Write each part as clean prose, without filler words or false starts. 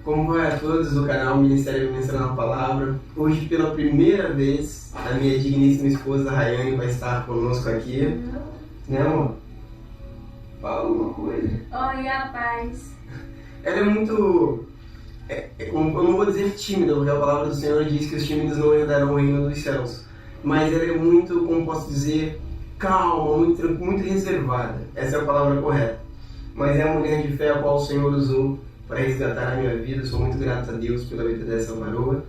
Como vai a todos do canal Ministério Ministrando a Palavra? Hoje, pela primeira vez, a minha digníssima esposa Rayane vai estar conosco aqui. Né, amor? Fala alguma coisa. Oi, a paz. Ela é muito... eu não vou dizer tímida, porque a palavra do Senhor diz que os tímidos não herdarão o reino dos céus. Mas ela é muito, como posso dizer, calma, muito reservada. Essa é a palavra correta. Mas é a mulher de fé a qual o Senhor usou para resgatar a minha vida. Eu sou muito grato a Deus pela vida dessa varoa.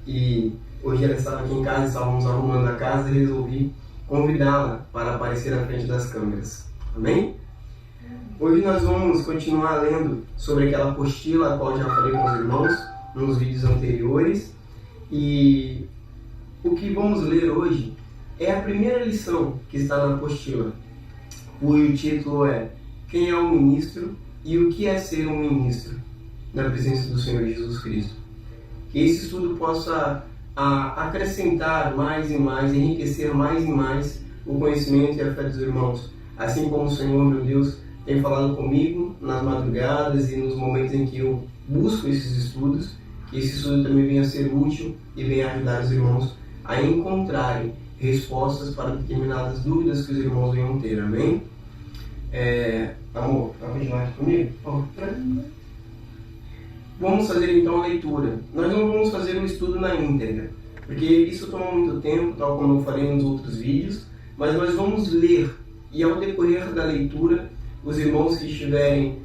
E hoje ela estava aqui em casa, estávamos arrumando a casa e resolvi convidá-la para aparecer à frente das câmeras. Amém? Hoje nós vamos continuar lendo sobre aquela apostila a qual já falei com os irmãos nos vídeos anteriores. E o que vamos ler hoje é a primeira lição que está na apostila, cujo título é Quem é o ministro e o que é ser um ministro na presença do Senhor Jesus Cristo. Que esse estudo possa acrescentar mais e mais, enriquecer mais e mais o conhecimento e a fé dos irmãos, assim como o Senhor, meu Deus, tem falado comigo nas madrugadas e nos momentos em que eu busco esses estudos, que esse estudo também venha a ser útil e venha ajudar os irmãos a encontrarem respostas para determinadas dúvidas que os irmãos venham ter. Amém? Amor, vai continuar aqui comigo? Vamos fazer então a leitura. Nós não vamos fazer um estudo na íntegra, porque isso toma muito tempo, tal como eu falei nos outros vídeos, mas nós vamos ler, e ao decorrer da leitura, os irmãos que estiverem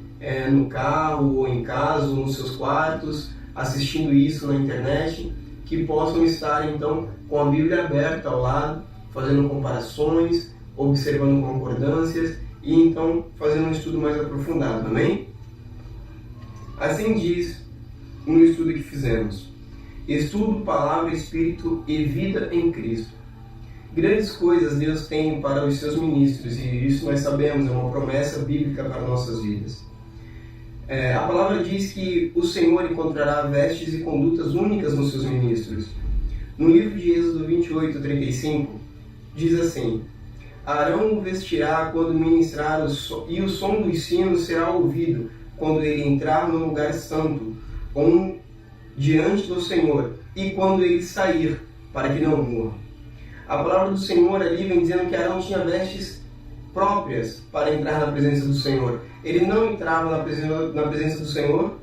no carro, ou em casa, ou nos seus quartos, assistindo isso na internet, que possam estar então com a Bíblia aberta ao lado, fazendo comparações, observando concordâncias e então fazendo um estudo mais aprofundado, amém? Assim diz no estudo que fizemos: estudo, palavra, espírito e vida em Cristo. Grandes coisas Deus tem para os seus ministros, e isso nós sabemos, é uma promessa bíblica para nossas vidas. A palavra diz que o Senhor encontrará vestes e condutas únicas nos seus ministros. No livro de Êxodo 28:35, diz assim: Arão o vestirá quando ministrar e o som dos sinos será ouvido quando ele entrar no lugar santo, diante do Senhor, e quando ele sair, para que não morra. A palavra do Senhor ali vem dizendo que Arão tinha vestes próprias para entrar na presença do Senhor. Ele não entrava na presença do Senhor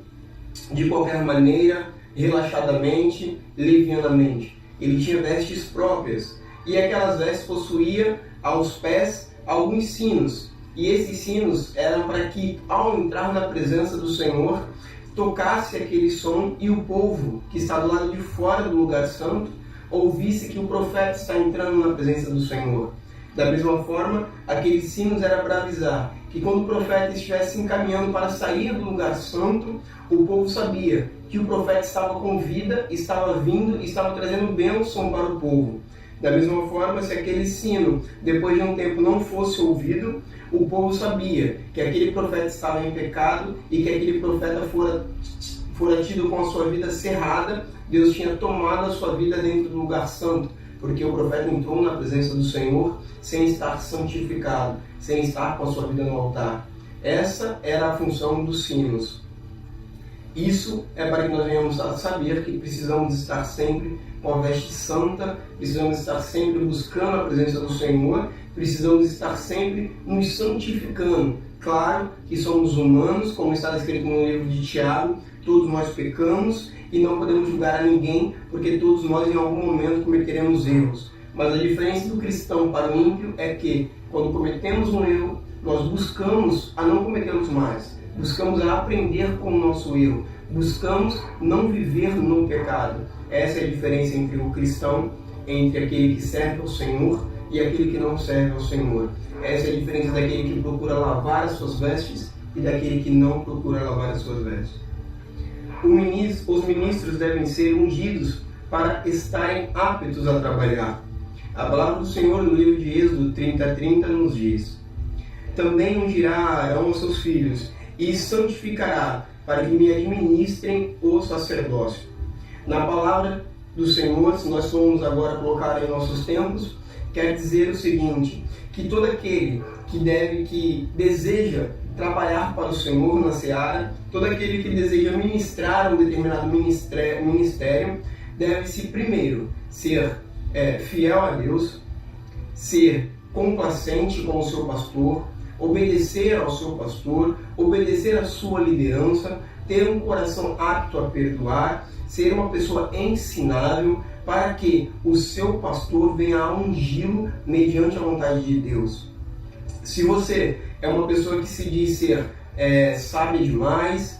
de qualquer maneira, relaxadamente, levianamente. Ele tinha vestes próprias. E aquelas vestes possuíam aos pés alguns sinos. E esses sinos eram para que, ao entrar na presença do Senhor, tocasse aquele som e o povo que está do lado de fora do lugar santo ouvisse que o profeta está entrando na presença do Senhor. Da mesma forma, aqueles sinos era para avisar que quando o profeta estivesse encaminhando para sair do lugar santo, o povo sabia que o profeta estava com vida, estava vindo e estava trazendo bênção para o povo. Da mesma forma, se aquele sino, depois de um tempo, não fosse ouvido, o povo sabia que aquele profeta estava em pecado e que aquele profeta fora tido com a sua vida cerrada. Deus tinha tomado a sua vida dentro do lugar santo, porque o profeta entrou na presença do Senhor sem estar santificado, sem estar com a sua vida no altar. Essa era a função dos sinos. Isso é para que nós venhamos a saber que precisamos estar sempre com a veste santa, precisamos estar sempre buscando a presença do Senhor, precisamos estar sempre nos santificando. Claro que somos humanos, como está escrito no livro de Tiago, todos nós pecamos e não podemos julgar a ninguém, porque todos nós em algum momento cometeremos erros. Mas a diferença do cristão para o ímpio é que, quando cometemos um erro, nós buscamos a não cometermos mais, buscamos a aprender com o nosso erro, buscamos não viver no pecado. Essa é a diferença entre o cristão, entre aquele que serve ao Senhor e aquele que não serve ao Senhor. Essa é a diferença daquele que procura lavar as suas vestes e daquele que não procura lavar as suas vestes. Os ministros devem ser ungidos para estarem aptos a trabalhar. A palavra do Senhor no livro de Êxodo 30:30 nos diz: Também ungirá Arão os seus filhos e santificará para que me administrem o sacerdócio. Na palavra do Senhor, se nós formos agora colocar em nossos tempos, quer dizer o seguinte: que todo aquele que deseja trabalhar para o Senhor na seara, todo aquele que deseja ministrar um determinado ministério, deve-se primeiro ser fiel a Deus, ser complacente com o seu pastor, obedecer ao seu pastor, obedecer à sua liderança, ter um coração apto a perdoar, ser uma pessoa ensinável, para que o seu pastor venha a ungí-lo mediante a vontade de Deus. Se você é uma pessoa que se diz ser sábia demais,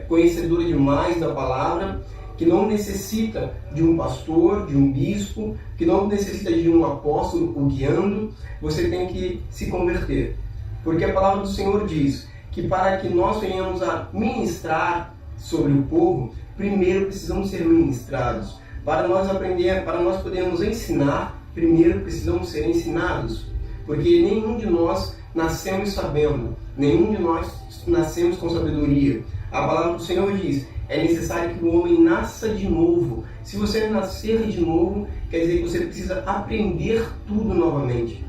conhecedora demais da palavra, que não necessita de um pastor, de um bispo, que não necessita de um apóstolo o guiando, você tem que se converter. Porque a palavra do Senhor diz que para que nós venhamos a ministrar sobre o povo, primeiro precisamos ser ministrados. Para nós aprender, para nós podermos ensinar, primeiro precisamos ser ensinados. Porque nenhum de nós nascemos sabendo, nenhum de nós nascemos com sabedoria. A palavra do Senhor diz: é necessário que o homem nasça de novo. Se você nascer de novo, quer dizer que você precisa aprender tudo novamente.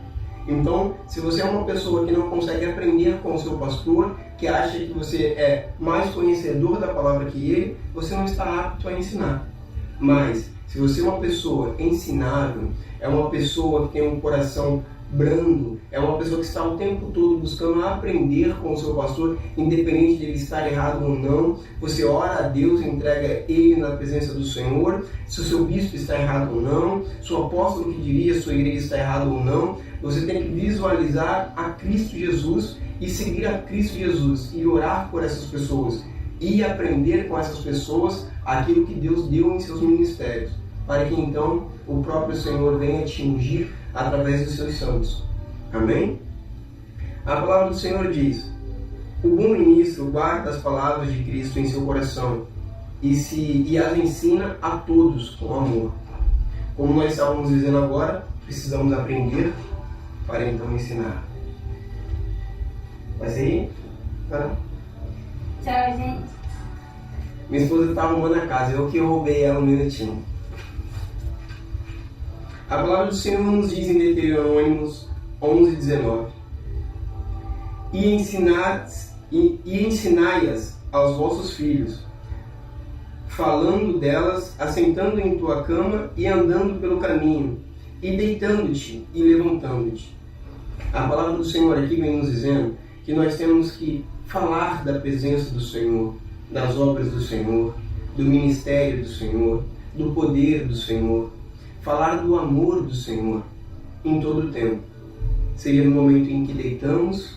Então, se você é uma pessoa que não consegue aprender com o seu pastor, que acha que você é mais conhecedor da palavra que ele, você não está apto a ensinar. Mas, se você é uma pessoa ensinável, é uma pessoa que tem um coração brando, é uma pessoa que está o tempo todo buscando aprender com o seu pastor, independente de ele estar errado ou não, você ora a Deus, entrega ele na presença do Senhor, se o seu bispo está errado ou não, se o apóstolo que diria a sua igreja está errado ou não, você tem que visualizar a Cristo Jesus e seguir a Cristo Jesus e orar por essas pessoas e aprender com essas pessoas aquilo que Deus deu em seus ministérios, para que então o próprio Senhor venha te ungir através dos seus santos. Amém? A palavra do Senhor diz: o bom ministro guarda as palavras de Cristo em seu coração e as ensina a todos com amor. Como nós estávamos dizendo agora, precisamos aprender para então ensinar. Vai sair? Tá? Tchau, gente. Minha esposa está arrumando a casa, eu que roubei ela um minutinho. A palavra do Senhor nos diz em Deuteronômio 11:19: e ensinai-as aos vossos filhos, falando delas, assentando em tua cama e andando pelo caminho, e deitando-te e levantando-te. A palavra do Senhor aqui vem nos dizendo que nós temos que falar da presença do Senhor, das obras do Senhor, do ministério do Senhor, do poder do Senhor, falar do amor do Senhor em todo o tempo. Seja no momento em que deitamos,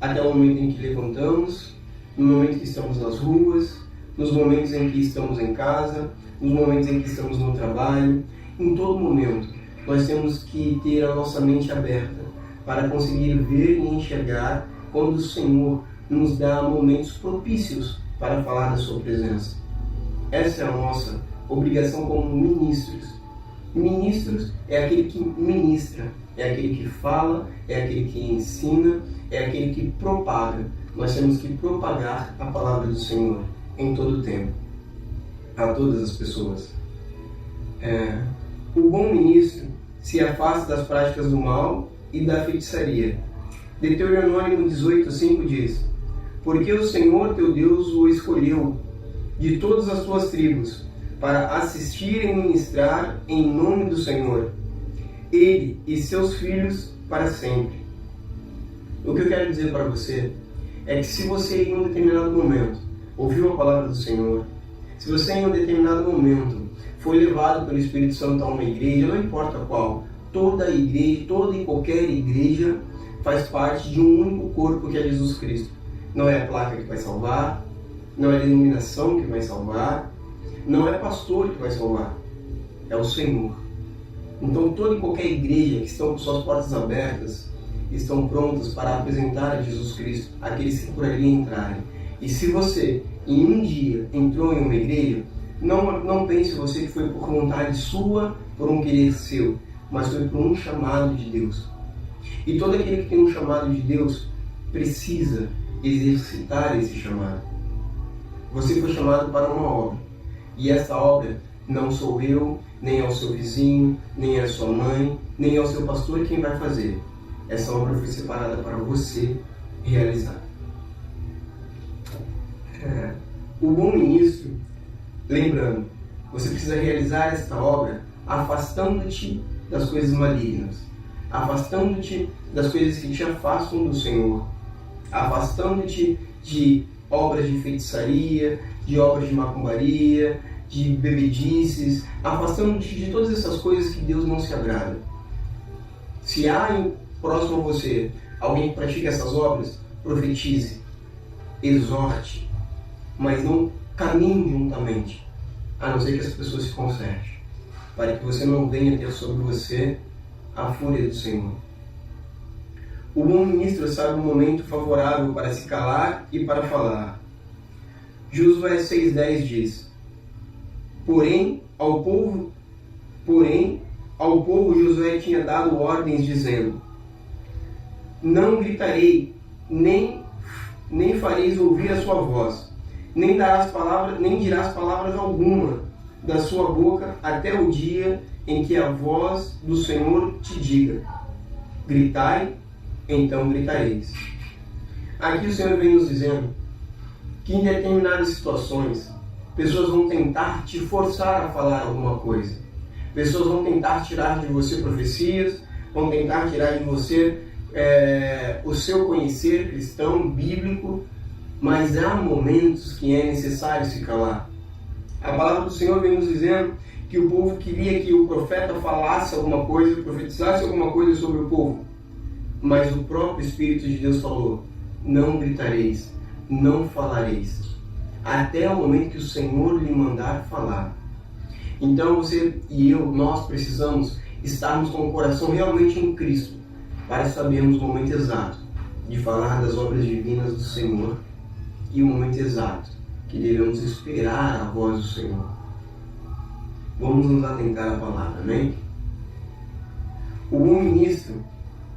até o momento em que levantamos, no momento em que estamos nas ruas, nos momentos em que estamos em casa, nos momentos em que estamos no trabalho, em todo momento. Nós temos que ter a nossa mente aberta para conseguir ver e enxergar quando o Senhor nos dá momentos propícios para falar da sua presença. Essa é a nossa obrigação como ministros. Ministros é aquele que ministra, é aquele que fala, é aquele que ensina, é aquele que propaga. Nós temos que propagar a palavra do Senhor em todo o tempo, a todas as pessoas. O bom ministro se afasta das práticas do mal e da feitiçaria. Deuteronômio 18:5 diz: porque o Senhor teu Deus o escolheu de todas as tuas tribos para assistir e ministrar em nome do Senhor, ele e seus filhos para sempre. O que eu quero dizer para você é que se você em um determinado momento ouviu a palavra do Senhor, se você em um determinado momento foi levado pelo Espírito Santo a uma igreja, não importa qual, toda igreja, toda e qualquer igreja faz parte de um único corpo que é Jesus Cristo. Não é a placa que vai salvar, não é a denominação que vai salvar, não é pastor que vai salvar, é o Senhor. Então toda e qualquer igreja que estão com suas portas abertas estão prontas para apresentar a Jesus Cristo aqueles que por ali entrarem. E se você em um dia entrou em uma igreja, não pense você que foi por vontade sua, por um querer seu, mas foi por um chamado de Deus. E todo aquele que tem um chamado de Deus precisa exercitar esse chamado. Você foi chamado para uma obra, e essa obra não sou eu, nem é o seu vizinho, nem é a sua mãe, nem é o seu pastor quem vai fazer. Essa obra foi separada para você realizar. O bom ministro, lembrando, você precisa realizar esta obra afastando-te das coisas malignas, afastando-te das coisas que te afastam do Senhor, afastando-te de obras de feitiçaria, de obras de macumbaria, de bebedices, afastando-te de todas essas coisas que Deus não se agrada. Se há próximo a você alguém que pratica essas obras, profetize, exorte, mas não caminhe juntamente, a não ser que as pessoas se consertem, para que você não venha ter sobre você a fúria do Senhor. O bom ministro sabe o momento favorável para se calar e para falar. Josué 6,10 diz: Porém, ao povo Josué tinha dado ordens dizendo: Não gritarei, nem fareis ouvir a sua voz, nem dirás palavras alguma da sua boca até o dia em que a voz do Senhor te diga: Gritai, então gritareis. Aqui o Senhor vem nos dizendo que em determinadas situações, pessoas vão tentar te forçar a falar alguma coisa. Pessoas vão tentar tirar de você profecias, vão tentar tirar de você o seu conhecer cristão, bíblico, mas há momentos que é necessário se calar. A palavra do Senhor vem nos dizendo que o povo queria que o profeta falasse alguma coisa, profetizasse alguma coisa sobre o povo, mas o próprio Espírito de Deus falou: não gritareis, não falareis, até o momento que o Senhor lhe mandar falar. Então você e eu, nós precisamos estarmos com o coração realmente em Cristo, para sabermos o momento exato de falar das obras divinas do Senhor e o momento exato que devemos esperar a voz do Senhor. Vamos nos atentar à palavra, amém? O bom ministro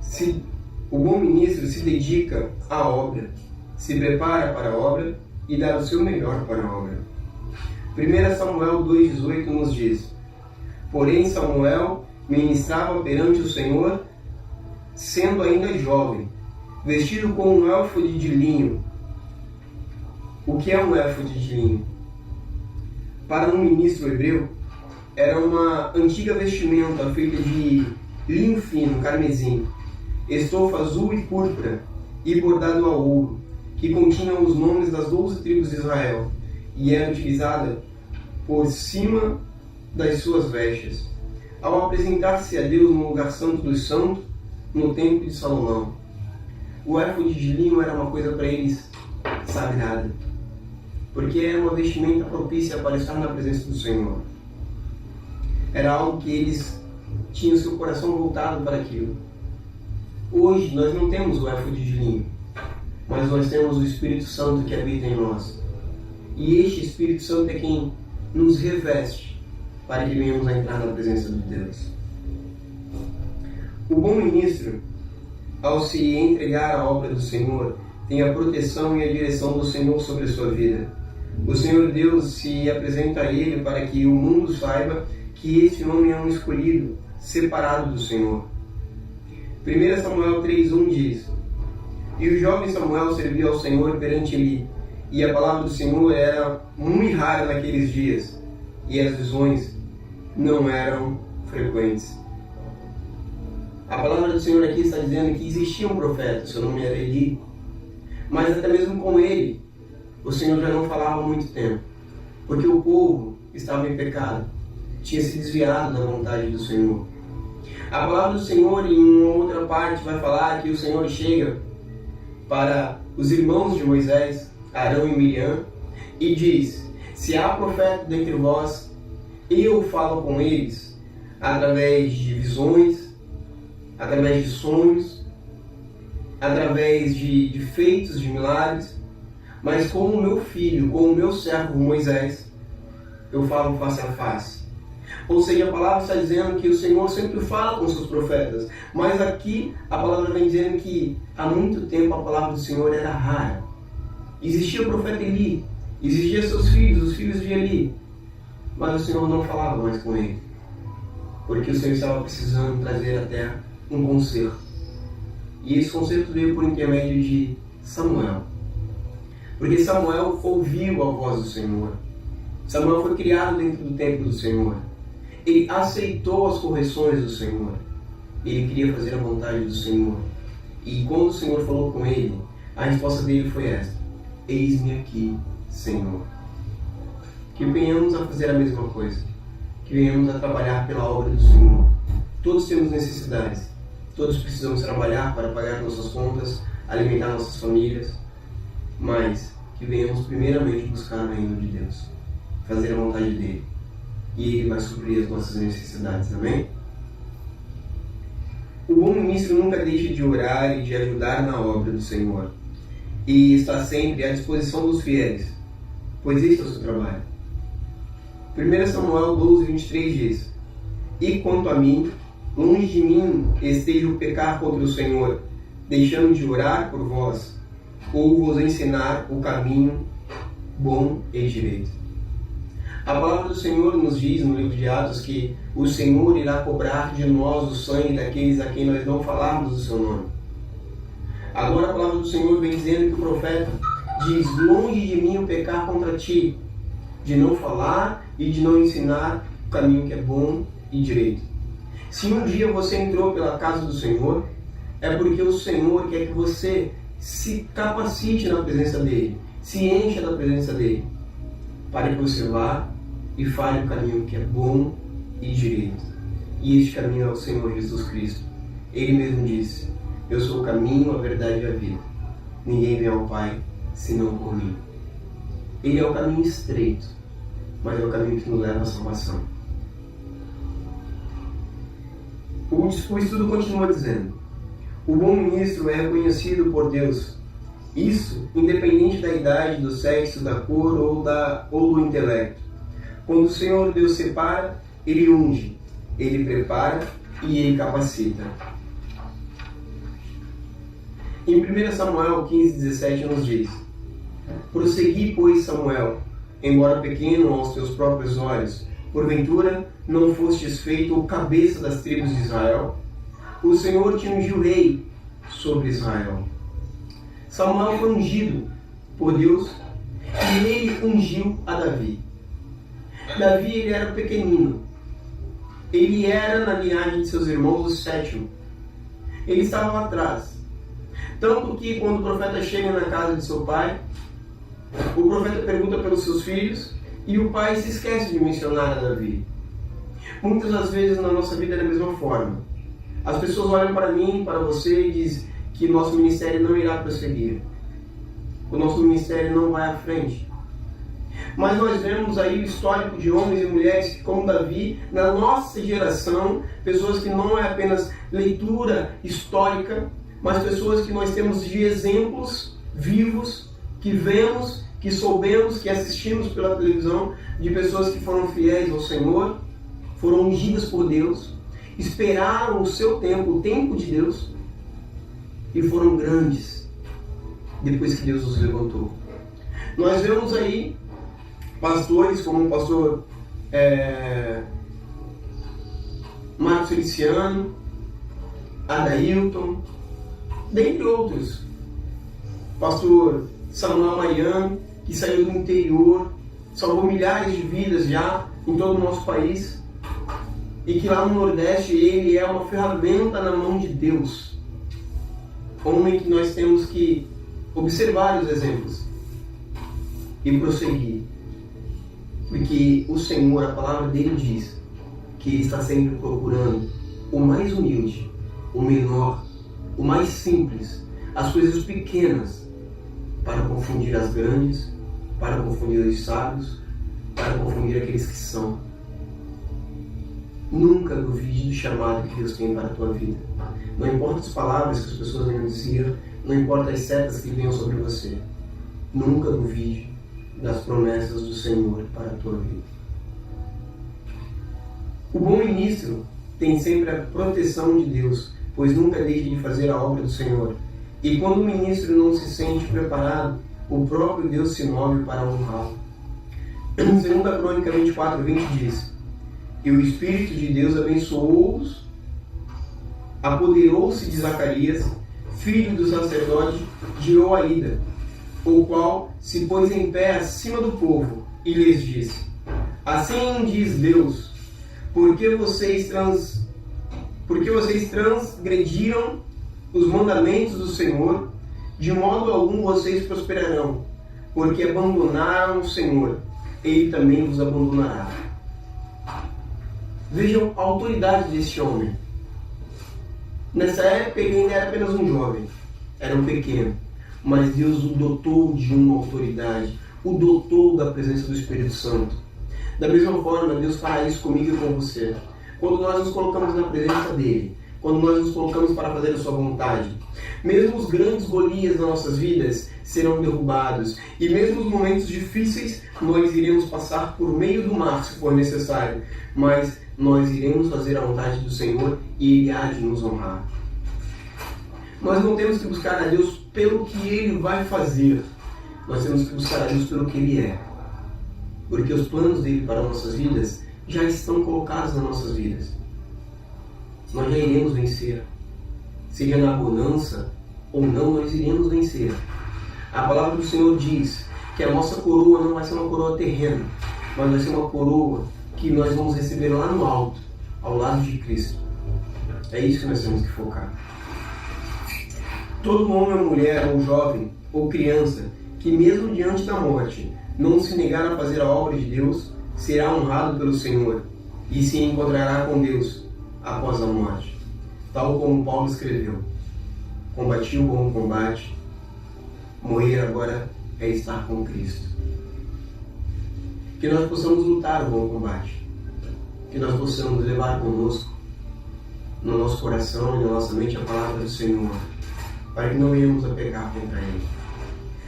se dedica à obra, se prepara para a obra e dá o seu melhor para a obra. 1 Samuel 2,18 nos diz: Porém Samuel ministrava perante o Senhor, sendo ainda jovem, vestido com um éfode de linho. O que é um éfode de linho? Para um ministro hebreu, era uma antiga vestimenta feita de linho fino, carmesim, estofa azul e púrpura, e bordado a ouro, que continha os nomes das 12 tribos de Israel, e era utilizada por cima das suas vestes, ao apresentar-se a Deus no lugar santo dos santos, no templo de Salomão. O éfode de linho era uma coisa para eles sagrada, porque era uma vestimenta propícia para estar na presença do Senhor. Era algo que eles tinham seu coração voltado para aquilo. Hoje nós não temos o éfode de linho, mas nós temos o Espírito Santo que habita em nós. E este Espírito Santo é quem nos reveste para que venhamos a entrar na presença de Deus. O bom ministro, ao se entregar à obra do Senhor, tem a proteção e a direção do Senhor sobre a sua vida. O Senhor Deus se apresenta a ele para que o mundo saiba que esse homem é um escolhido, separado do Senhor. 1 Samuel 3,1 diz: E o jovem Samuel serviu ao Senhor perante Eli, e a palavra do Senhor era muito rara naqueles dias, e as visões não eram frequentes. A palavra do Senhor aqui está dizendo que existia um profeta, seu nome era Eli, mas até mesmo com ele, o Senhor já não falava há muito tempo, porque o povo estava em pecado, tinha se desviado da vontade do Senhor. A palavra do Senhor, em uma outra parte, vai falar que o Senhor chega para os irmãos de Moisés, Arão e Miriam, e diz: se há profeta dentre vós, eu falo com eles através de visões, através de sonhos, através de feitos, de milagres, mas com o meu filho, com o meu servo Moisés, eu falo face a face. Ou seja, a palavra está dizendo que o Senhor sempre fala com seus profetas, mas aqui a palavra vem dizendo que há muito tempo a palavra do Senhor era rara. Existia o profeta Eli, existiam seus filhos, os filhos de Eli, mas o Senhor não falava mais com ele, porque o Senhor estava precisando trazer à terra um conserto. E esse conserto veio por intermédio de Samuel. Porque Samuel ouviu a voz do Senhor. Samuel foi criado dentro do templo do Senhor. Ele aceitou as correções do Senhor. Ele queria fazer a vontade do Senhor. E quando o Senhor falou com ele, a resposta dele foi esta: eis-me aqui, Senhor. Que venhamos a fazer a mesma coisa. Que venhamos a trabalhar pela obra do Senhor. Todos temos necessidades. Todos precisamos trabalhar para pagar nossas contas, alimentar nossas famílias. Mas que venhamos primeiramente buscar o reino de Deus. Fazer a vontade dele. E ele vai suprir as nossas necessidades. Amém? O bom ministro nunca deixa de orar e de ajudar na obra do Senhor. E está sempre à disposição dos fiéis, pois este é o seu trabalho. 1 Samuel 12:23 diz: e quanto a mim, longe de mim esteja o pecar contra o Senhor, deixando de orar por vós, ou vos ensinar o caminho bom e direito. A palavra do Senhor nos diz no livro de Atos que o Senhor irá cobrar de nós o sangue daqueles a quem nós não falarmos o seu nome. Agora a palavra do Senhor vem dizendo que o profeta diz: longe de mim o pecar contra ti, de não falar e de não ensinar o caminho que é bom e direito. Se um dia você entrou pela casa do Senhor, é porque o Senhor quer que você se capacite na presença dele, se encha da presença dele, para que você vá e fale o caminho que é bom e direito. E este caminho é o Senhor Jesus Cristo. Ele mesmo disse: eu sou o caminho, a verdade e a vida. Ninguém vem ao Pai senão por mim. Ele é o caminho estreito, mas é o caminho que nos leva à salvação. O estudo continua dizendo: o bom ministro é reconhecido por Deus. Isso independente da idade, do sexo, da cor ou do intelecto. Quando o Senhor Deus separa, Ele unge, Ele prepara e Ele capacita. Em 1 Samuel 15:17 nos diz: prossegui, pois, Samuel, embora pequeno aos teus próprios olhos, porventura não fostes feito o cabeça das tribos de Israel? O Senhor te ungiu rei sobre Israel. Samuel foi ungido por Deus e ele ungiu a Davi. Davi, ele era pequenino. Ele era, na linhagem de seus irmãos, o sétimo. Ele estava lá atrás. Tanto que quando o profeta chega na casa de seu pai, o profeta pergunta pelos seus filhos e o pai se esquece de mencionar a Davi. Muitas das vezes na nossa vida é da mesma forma. As pessoas olham para mim, para você e dizem que nosso ministério não irá prosseguir. O nosso ministério não vai à frente. Mas nós vemos aí o histórico de homens e mulheres como Davi, na nossa geração, pessoas que não é apenas leitura histórica, mas pessoas que nós temos de exemplos vivos, que vemos, que soubemos, que assistimos pela televisão, de pessoas que foram fiéis ao Senhor, foram ungidas por Deus, esperaram o seu tempo, o tempo de Deus, e foram grandes depois que Deus os levantou. Nós vemos aí pastores como o pastor Marcos Feliciano, Adailton, dentre outros. Pastor Samuel Mariano, que saiu do interior, salvou milhares de vidas já em todo o nosso país, e que lá no Nordeste ele é uma ferramenta na mão de Deus. Homem que nós temos que observar os exemplos e prosseguir. Porque o Senhor, a palavra dele diz que ele está sempre procurando o mais humilde, o menor, o mais simples, as coisas pequenas, para confundir as grandes, para confundir os sábios, para confundir aqueles que são. Nunca duvide do chamado que Deus tem para a tua vida. Não importa as palavras que as pessoas venham dizer, não importa as setas que venham sobre você. Nunca duvide das promessas do Senhor para a tua vida. O bom ministro tem sempre a proteção de Deus, pois nunca deixa de fazer a obra do Senhor. E quando o ministro não se sente preparado, o próprio Deus se move para honrá-lo. Em 2 Crônica 24:20 diz: e o Espírito de Deus abençoou-os, apoderou-se de Zacarias, filho do sacerdote de Joaída, o qual se pôs em pé acima do povo e lhes disse: Assim diz Deus, porque vocês transgrediram os mandamentos do Senhor, de modo algum vocês prosperarão, porque abandonaram o Senhor, Ele também vos abandonará. Vejam a autoridade desse homem. Nessa época ele ainda era apenas um jovem, era um pequeno, mas Deus o dotou de uma autoridade, o dotou da presença do Espírito Santo. Da mesma forma, Deus fará isso comigo e com você. Quando nós nos colocamos na presença dEle, quando nós nos colocamos para fazer a sua vontade, mesmo os grandes Golias das nossas vidas serão derrubados, e mesmo os momentos difíceis nós iremos passar por meio do mar se for necessário, mas nós iremos fazer a vontade do Senhor e Ele há de nos honrar. Nós não temos que buscar a Deus pelo que Ele vai fazer, nós temos que buscar a Deus pelo que Ele é, porque os planos dele para nossas vidas já estão colocados nas nossas vidas. Nós já iremos vencer. Seja na bonança ou não, nós iremos vencer. A palavra do Senhor diz que a nossa coroa não vai ser uma coroa terrena, mas vai ser uma coroa que nós vamos receber lá no alto, ao lado de Cristo. É isso que nós temos que focar. Todo homem ou mulher, ou jovem, ou criança, que mesmo diante da morte não se negar a fazer a obra de Deus, será honrado pelo Senhor e se encontrará com Deus após a morte. Tal como Paulo escreveu: combati o bom combate, morrer agora é estar com Cristo. Que nós possamos lutar o bom combate, que nós possamos levar conosco, no nosso coração e na nossa mente, a palavra do Senhor, para que não venhamos a pecar contra Ele.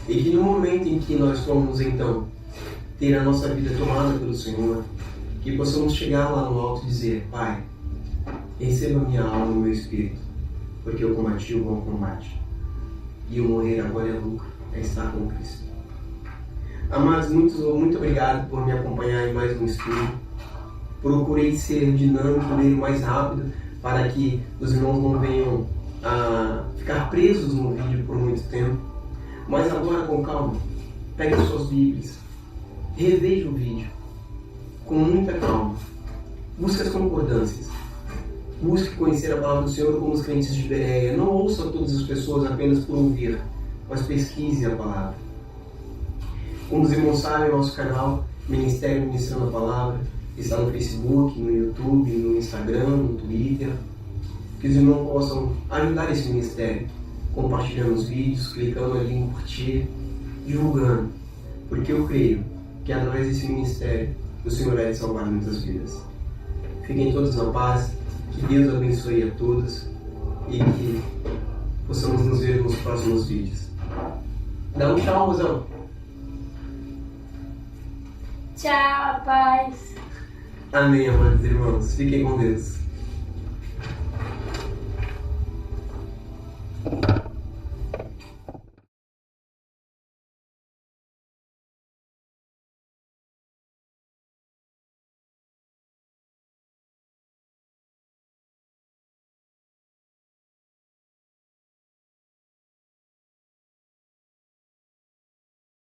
E que no momento em que nós formos então ter a nossa vida tomada pelo Senhor, que possamos chegar lá no alto e dizer: Pai, receba minha alma e meu espírito, porque eu combati o bom combate, e o morrer agora é lucro, é estar com Cristo. Amados, muito obrigado por me acompanhar em mais um estudo. Procurei ser dinâmico, ler o mais rápido, para que os irmãos não venham a ficar presos no vídeo por muito tempo. Mas agora, com calma, pegue as suas Bíblias, reveja o vídeo com muita calma, busque as concordâncias, busque conhecer a palavra do Senhor como os crentes de Bereia. Não ouça todas as pessoas apenas por ouvir, mas pesquise a palavra. Como os irmãos sabem, nosso canal Ministério Ministrando a Palavra está no Facebook, no YouTube, no Instagram, no Twitter. Que os irmãos possam ajudar esse ministério, compartilhando os vídeos, clicando ali em curtir, divulgando, porque eu creio que através desse ministério o Senhor é de salvar muitas vidas. Fiquem todos na paz, que Deus abençoe a todos e que possamos nos ver nos próximos vídeos. Dá um tchau, mozão. Tchau, paz. Amém, amados irmãos. Fiquem com Deus.